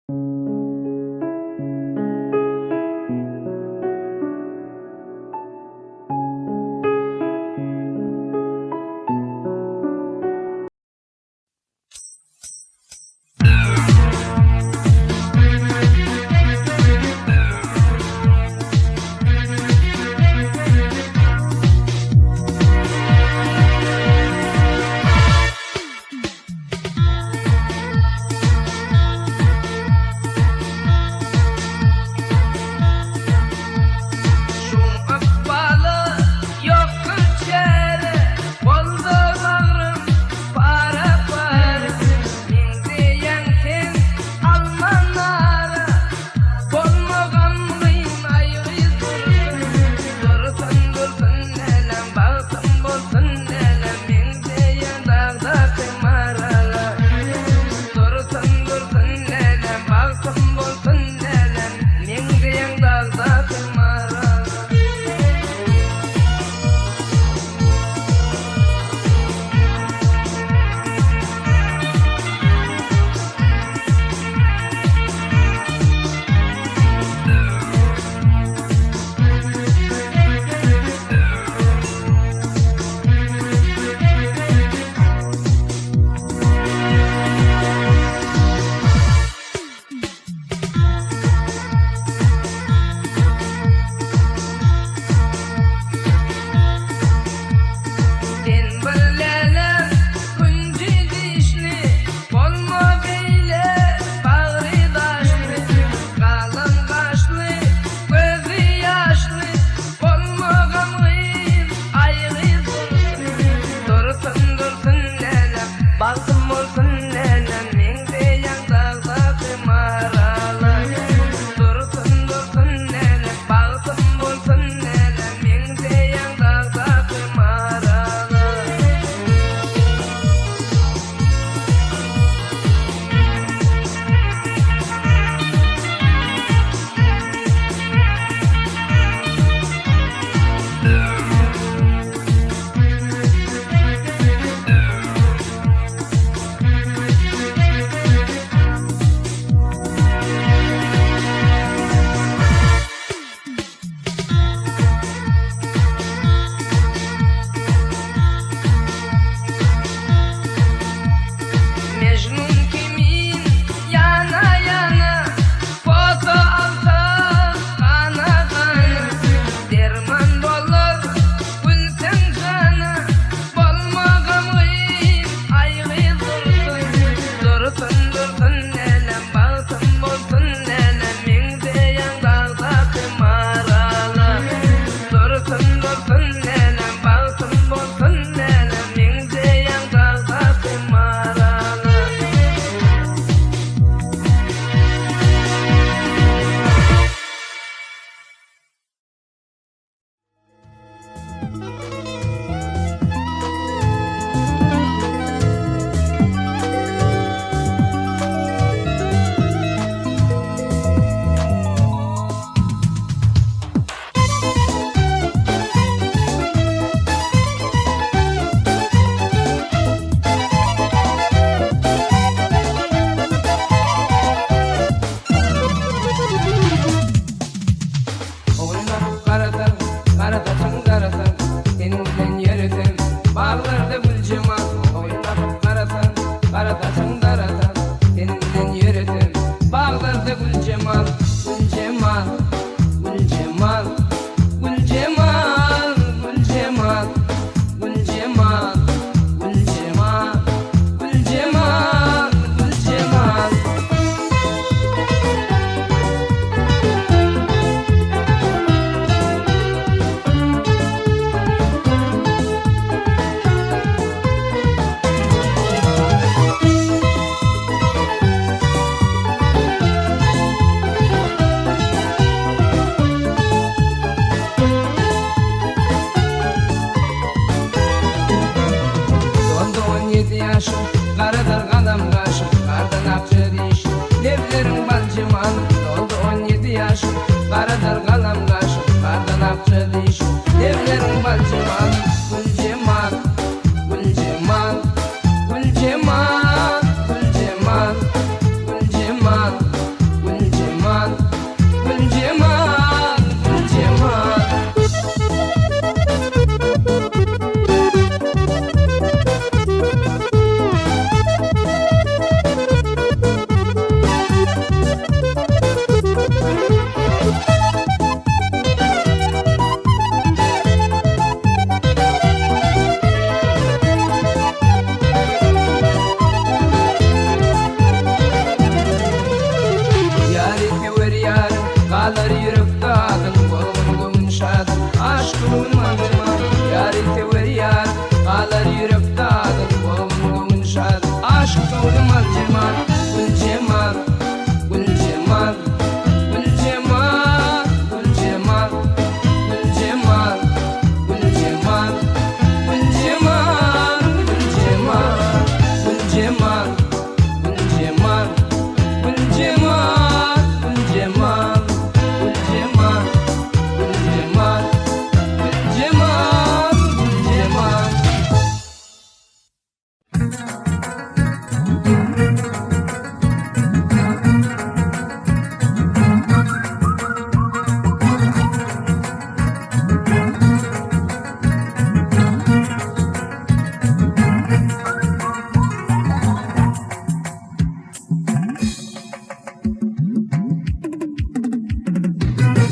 Gul cemal,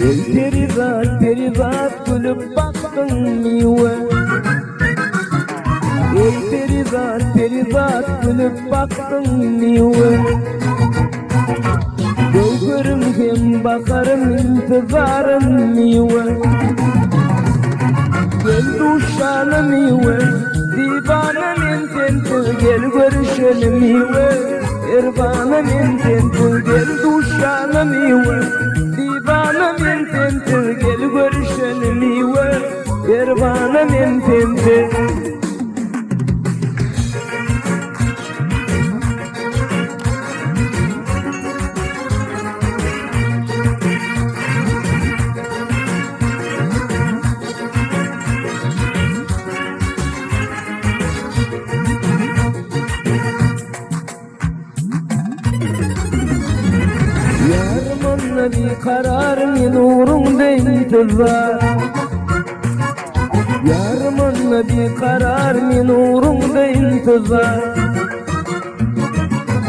Terizat gülüp baktın miwe. Terizat gülüp baktın miwe. Gözlerim hem bakarım intizarım miwe. Gel duşanım miwe. Divanım intentir gel görüşelim miwe. Ervanım intentir gel duşanım miwe. Divanım intentir gel görüşelim miwe. Ervanım intentir. Bir karar min uğrunda intizar. Yarımınla bir karar min uğrunda intizar.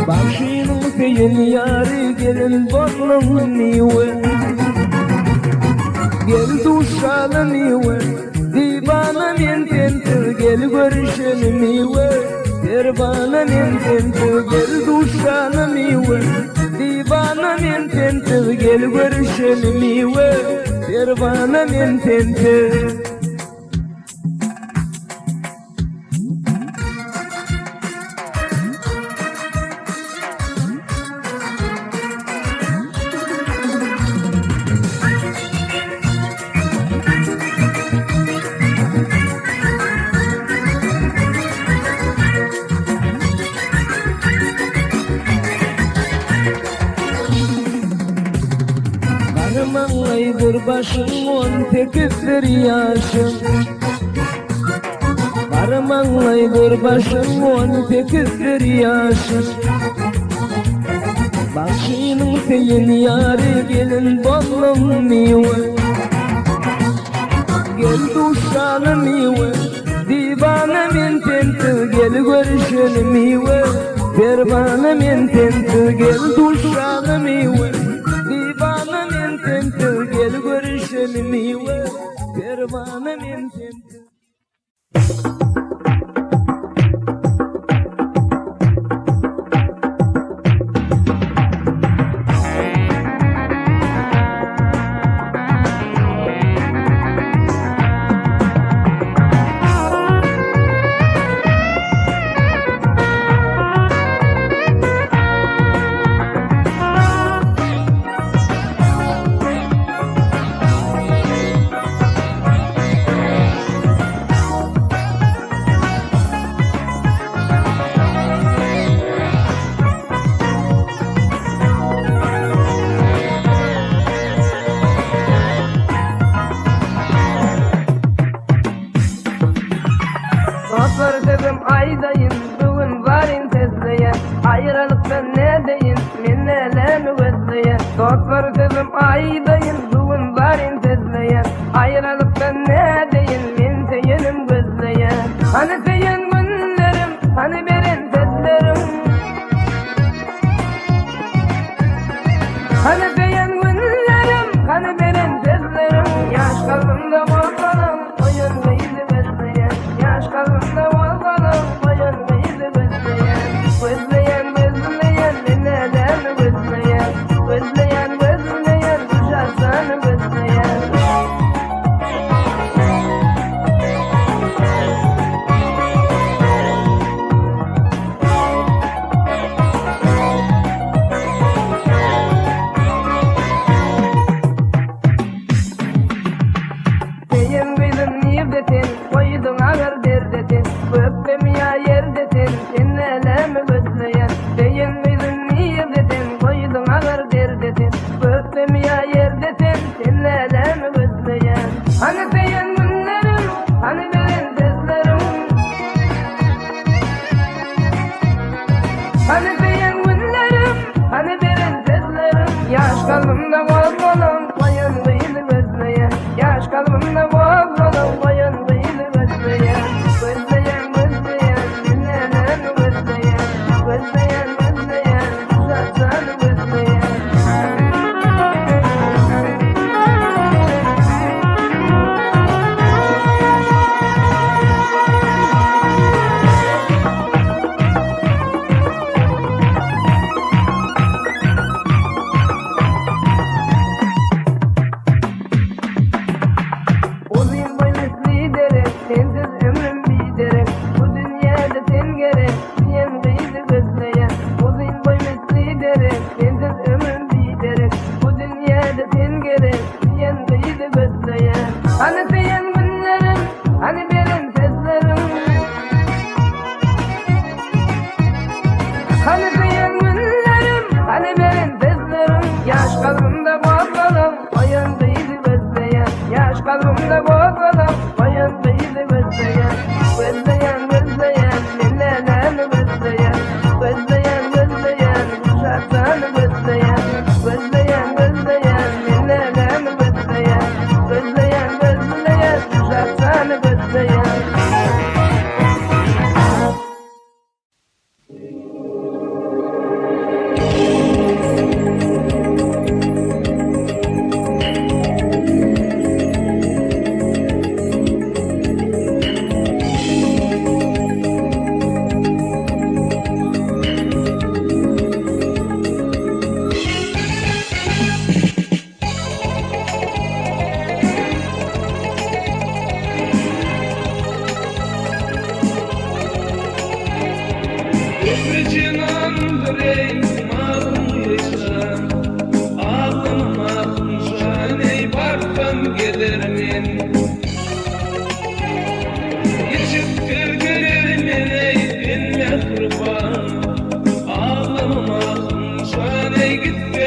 Başının seyin yarı gelin bollum niwe. Gel duşalım niwe. Divanım intentir gel görüşelim niwe. Dervanım intentir gel duşalım niwe. Divanım intentir gel görüşelim miwe. Dervanım intentir. Aydır başım 18'dir yaşım. Karman aydır başım 18'dir yaşım. Başının seyin yarı gelin bollum miwe. Gel duşalım miwe. Divanım intentir gel görüşelim miwe. Dervanım intentir gel duşalım miwe. Divanım intentir gel görüşelim miwe. Dervanım intentir. Aydayım bugün varın tezleyen. Ayrılıktan ne deyin min elemi gözleyen. Dostlar sözüm aydayım bugün varın tezleyen. Ayrılıktan ne deyin min seyenim gözleyen. Hani seyen günlerim hani berin tezlerim. Hani seyen günlerim hani berin tezlerim. Yaş kalbimde volkanım oyun beyzi bezleyen. Yaş kalbimde volkanım oyun beyzi bezleyen. Gözleyen gözleyen dinleden gözleyen. Gözleyen gözleyen düşersen gözleyen.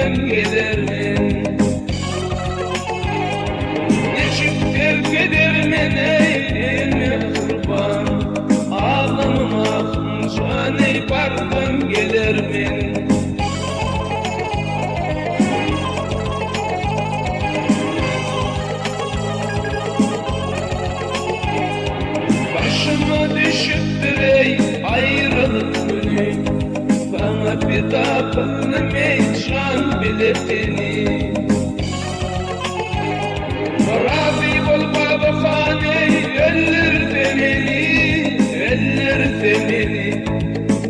gitmem gelirmin. Neçip terk edermen eyleme kurban, ağlamam ahım caney bardan gelirmin. Başıma düşüptür ey ayrılık günü, bana bir daha bilmey can biletini. Razı bol babahane eller temeli,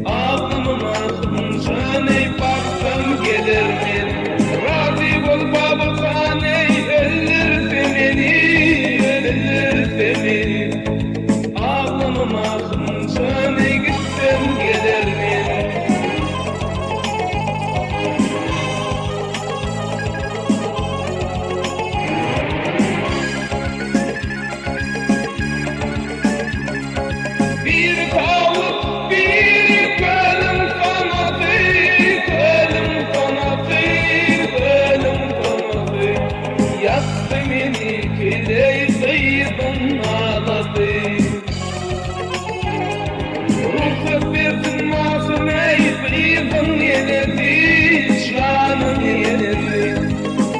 ağlamam ahım caney baktan gelirmin. Razı bol babahane eller temeli, ağlamam ahım caney gitsem gelirmin. Bir tavuk bir gönlüm kanadı, gönlüm kanadı, gönlüm kanadı. Yaktı beni kiley kıydın ağladı. Ruhsat verdin masum ey kıydın yenedi, canın yenedi.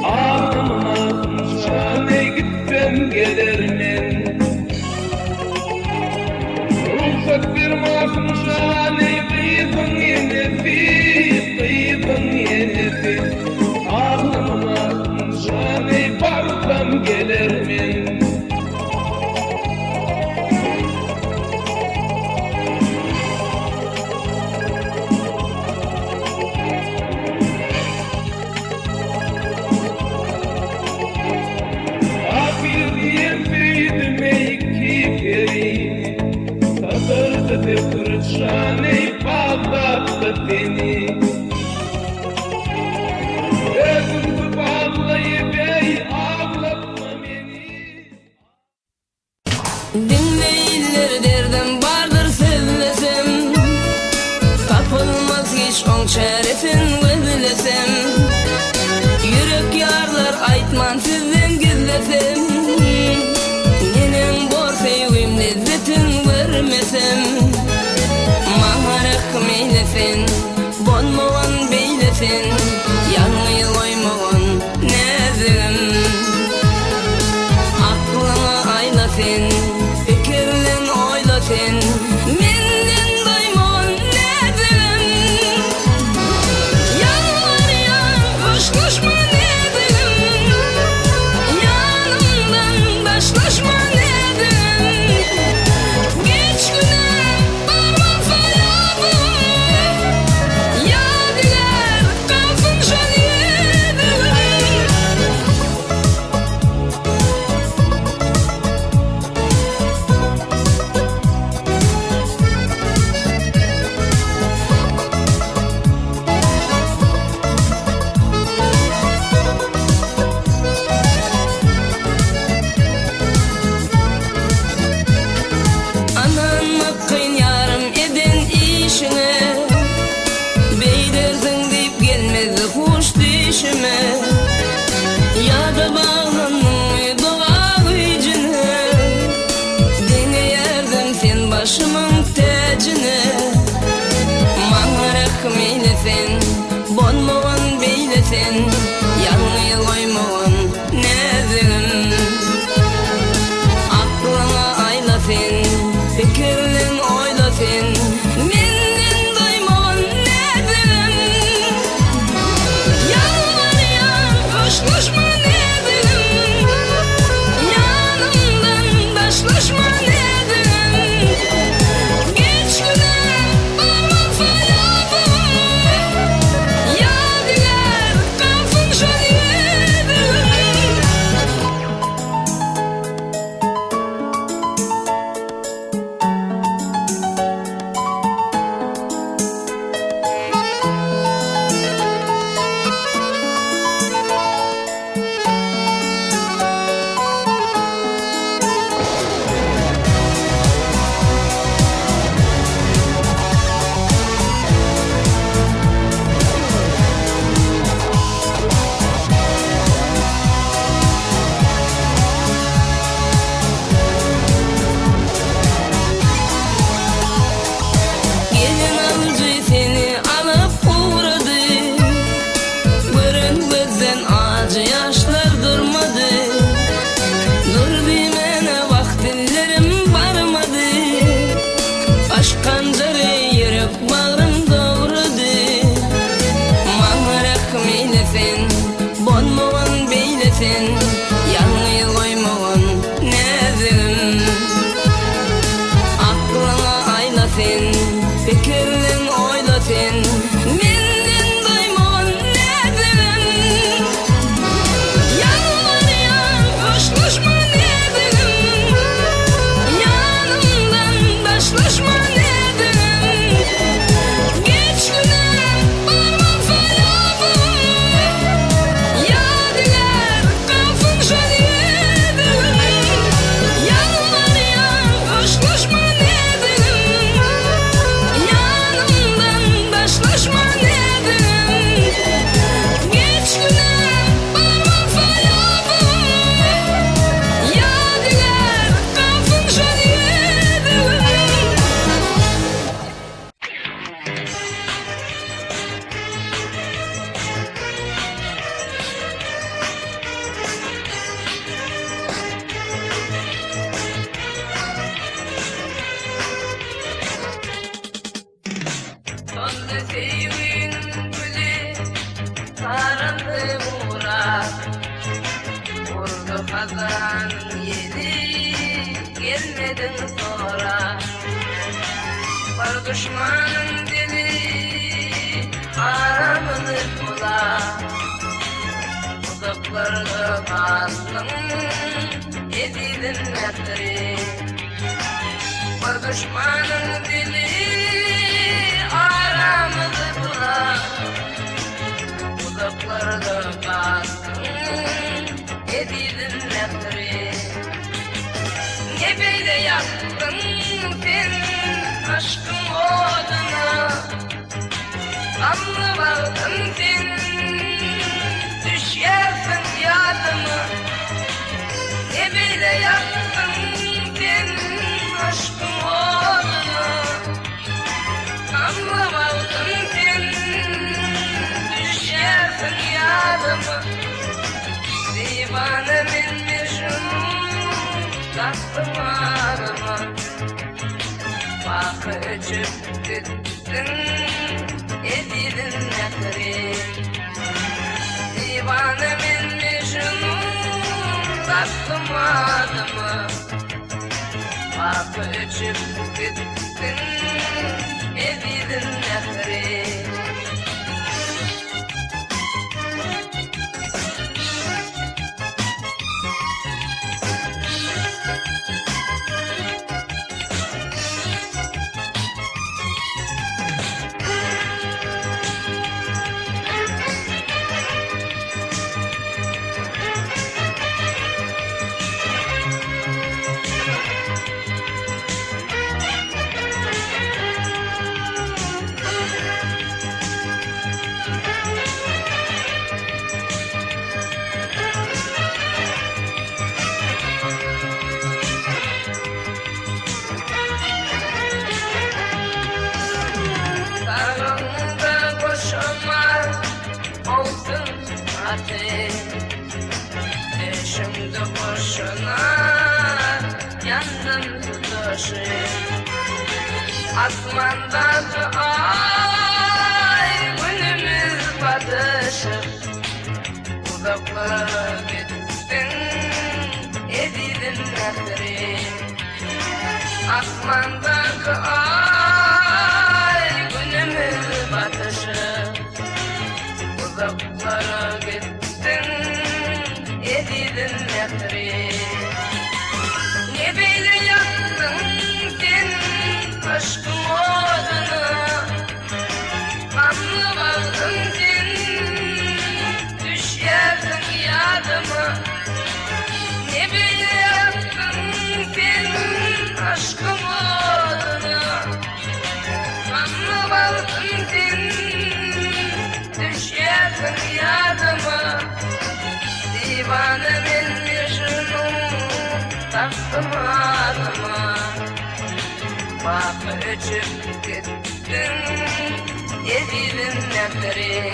Ağlamam ahım caney gitsem gelirmin. Ruhsat bir masum caney kıydın yenedi. Ağlamam ahım caney barsam gelirmin. Afil diyem büyüdüm ey kibiri, kadırdı bir kırçaney bağlattı beni. Özümdü bağlayıp ey ağlatma beni. Dinleyiller derdim vardır sevmesem, tapılmaz hiç on şerefin gözlesem. Yürek yarlar aytman sizden gizlesem, nenem bor sevgim lezzetin vermesem. arandı uğra. Vurdu kazanın yedi, gelmedin sonra. Var düşmanın dili, aramını bula. Uzaklarda kastın, edildin netri. Var düşmanın dili, aramını bula. Uzaklarda kastın, edildin netri. Ne böyle yaktın sen aşkın oduna. Kanlı bağdın sen, düşersin yadıma. Ne böyle yaktın sen aşkın oduna. Kanlı bağdın sen, düşersin yadıma. Divane minmişim, taktım ağrıma. Bakı içip gittin, edildin netri. Divane minmişim, taktım ağrıma. Bakı içip gittin, edildin netri. Sarılımda koşamar olsun ateş. Eşimde boşuna yandım tutuşu. Asmandaki ay günümüz batışıp. Uzaklara gittin, edildin netri. Asmandaki ay günümüz batışıp. Uzaklara gittin, edildin netri. Ne böyle yaktın sen aşkın oduna. Kanlı bağdın sen, düşersin yadıma. Ne böyle yaktın sen aşkın oduna. Kanlı bağdın sen, düşersin yadıma. Divane minmişim, taktım ağrıma. Bakı içip gittin, edildin netri.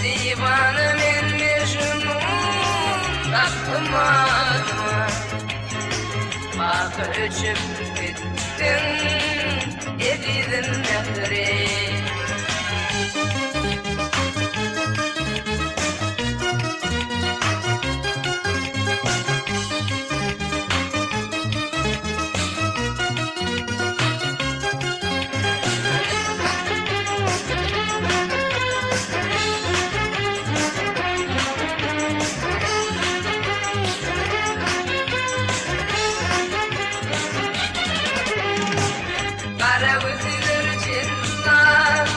Divane minmişim, taktım ağrıma. Bakı içip gittin, edildin netri. Kara gözler cindan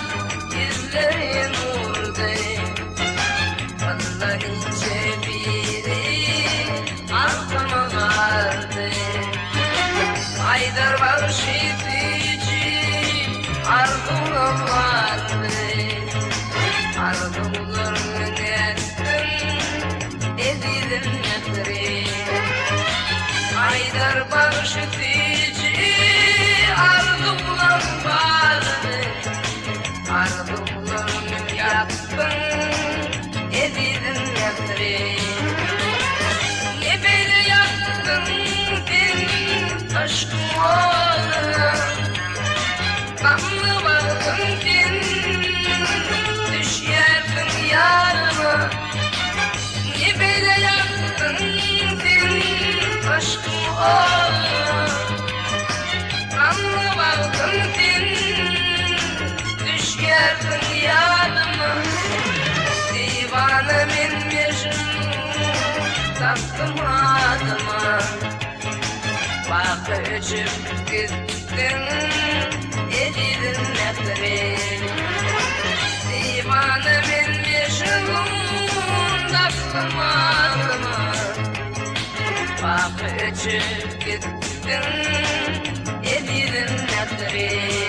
taktım adıma. Vakı içip gittin, edildin nefleri. Divane binmişim, taktım adıma. Vakı içip gittin, edildin nefleri.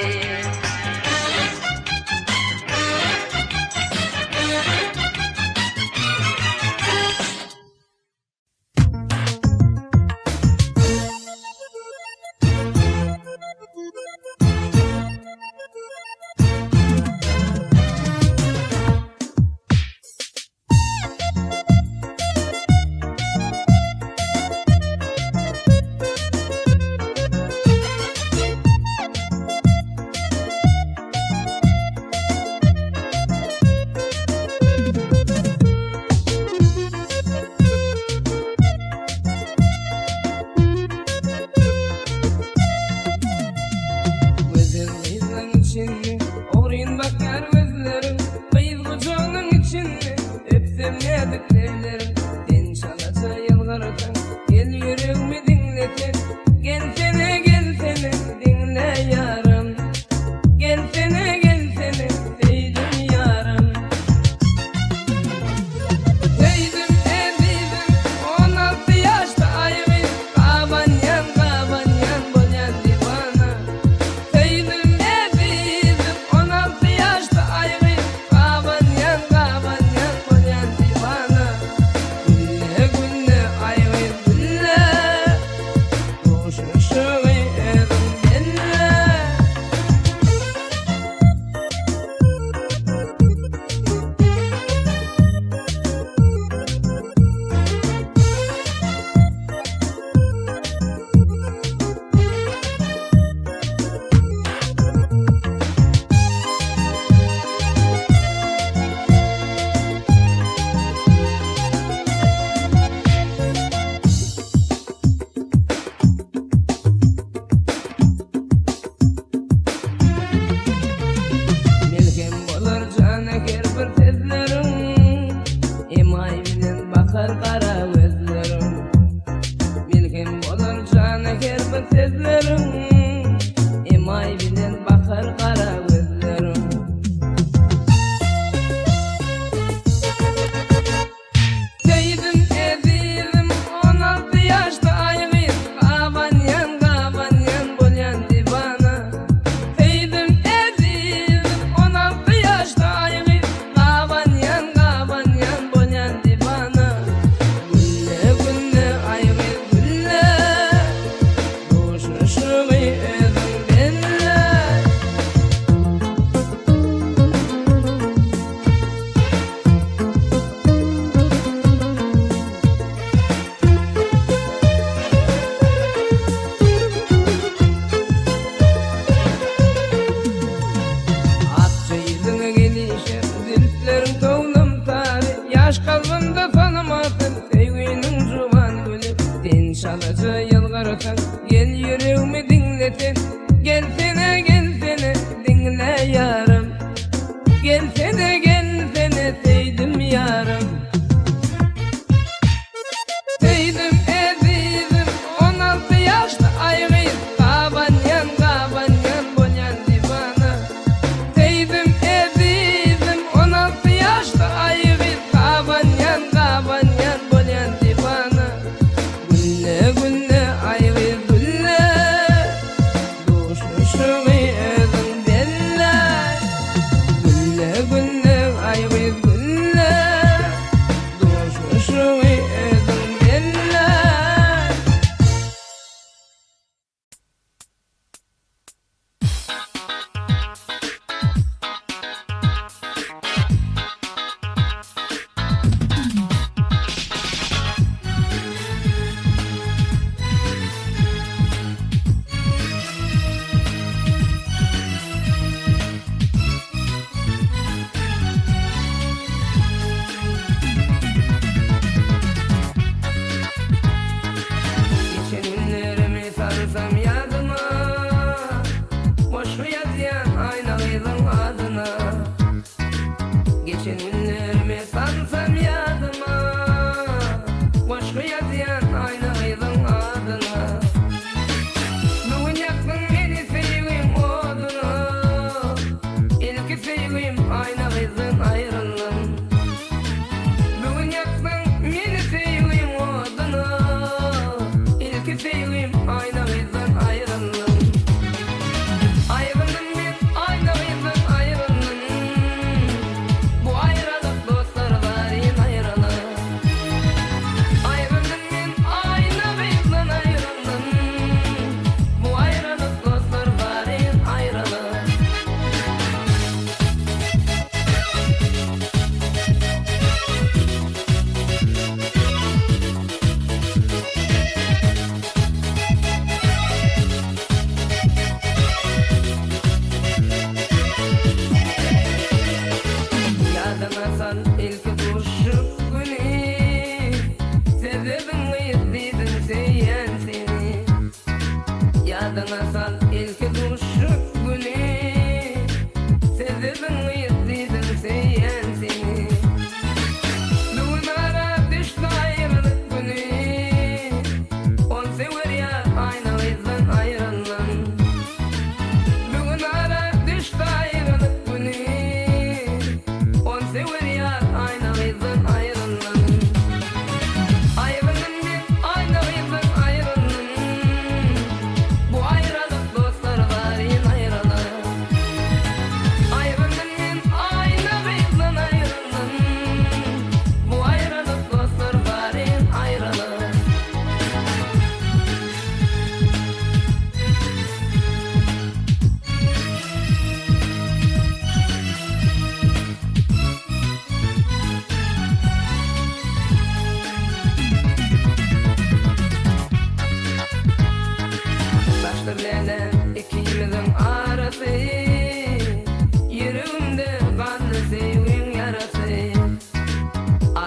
Teydim edildim 16 yaşta ayıbı kabanyan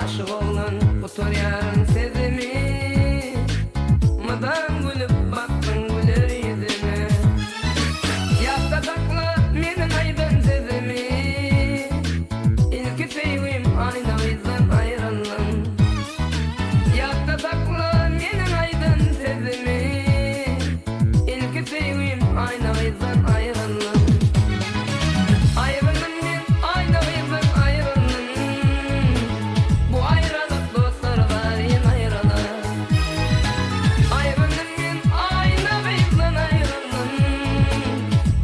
aşık oğlan otur yarın sezimi Mıdan gülüp baktın güler yüzüme Yakta sakla menin aydın sezimi İlki sevim ayna bizden ayrılın Yakta sakla menin aydın sezimi İlki sevim ayna bizden ayrılın Ayrılın men ayna bizden ayrılın Bu ayrılık dostlar yin ayrılın Ayrılın men ayna bizden ayrılın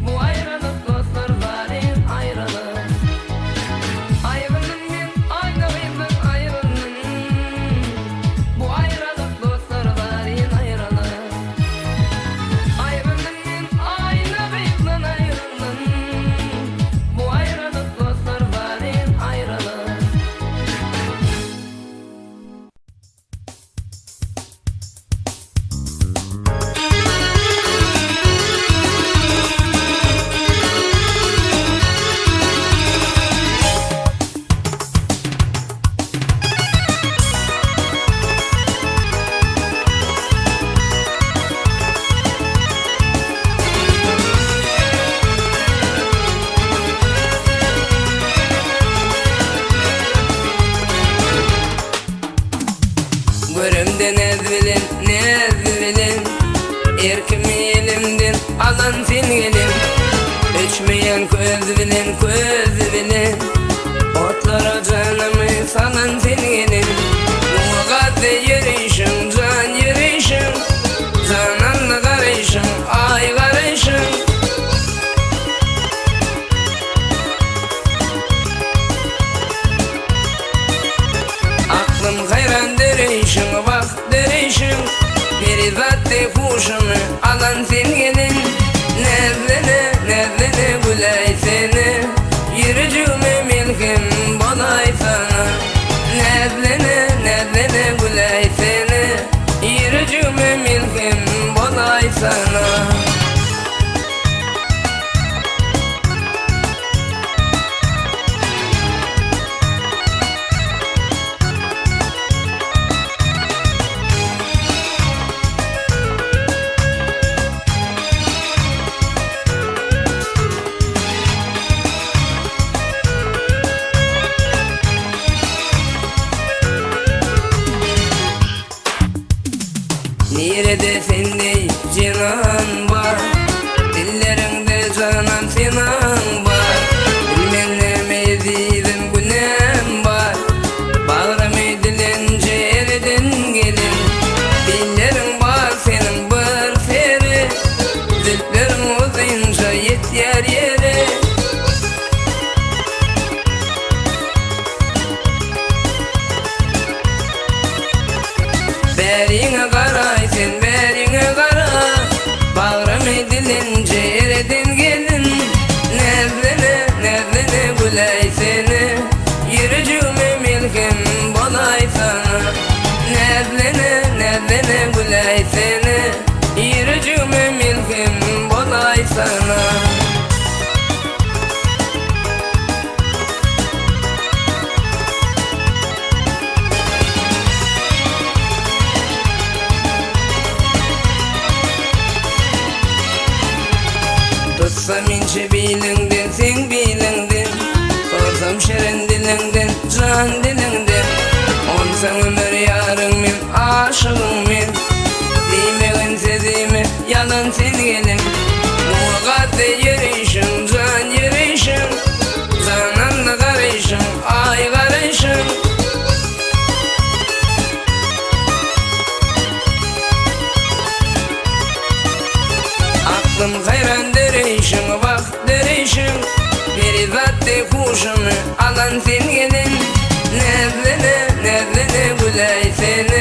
Bu ayrılık dostlar yin ayrılın Ayrılın men ayna bizden ayrılın Bu ayrılık dostlar yin ayrılın Ayrılın men ayna bizden ayrılın Bu ayrılık dostlar yin ayrılın Görümden ezbilin Erkimi elimden alan sen gelin Öçmeyen köz bilin Otlara canımı salan sen gelin Muğazze yürüyüşüm can yürüyüşüm Cananla karışım ay karışım Aklım hayran derişim bak derişim Bir zatte kuşunu alan sen gelin Nezlene gülay seni Yürücüme milkim bolay sana Nezlene gülay seni Yürücüme milkim bolay sana Nerede sende cinan var Dillerinde canan sinan var Bilmem ezizim günem var Bağrım edilince eriden gelin Dillerin var senin bir seri Zülflerin uzayınca yetyer yere Berine karay sen berine kara Bağrım edilince ereden gelin Nezlene gülay seni Yürücüme milkim bolay sana Nezlene gülay seni Yürücüme milkim bolay sana Tutsam ince bilindin sen bilindin Sorsam şirin dilinden can dilinden Onsan ömür yarın min aşığım min Demeğin sezimi yalan sen gelin Muğazze yürüyüşüm can yürüyüşüm Cananla karışım ay karışım Aklım hayran derişim bak derişim Bir zatte kuşunu alan sen gelin Nezlene gülay seni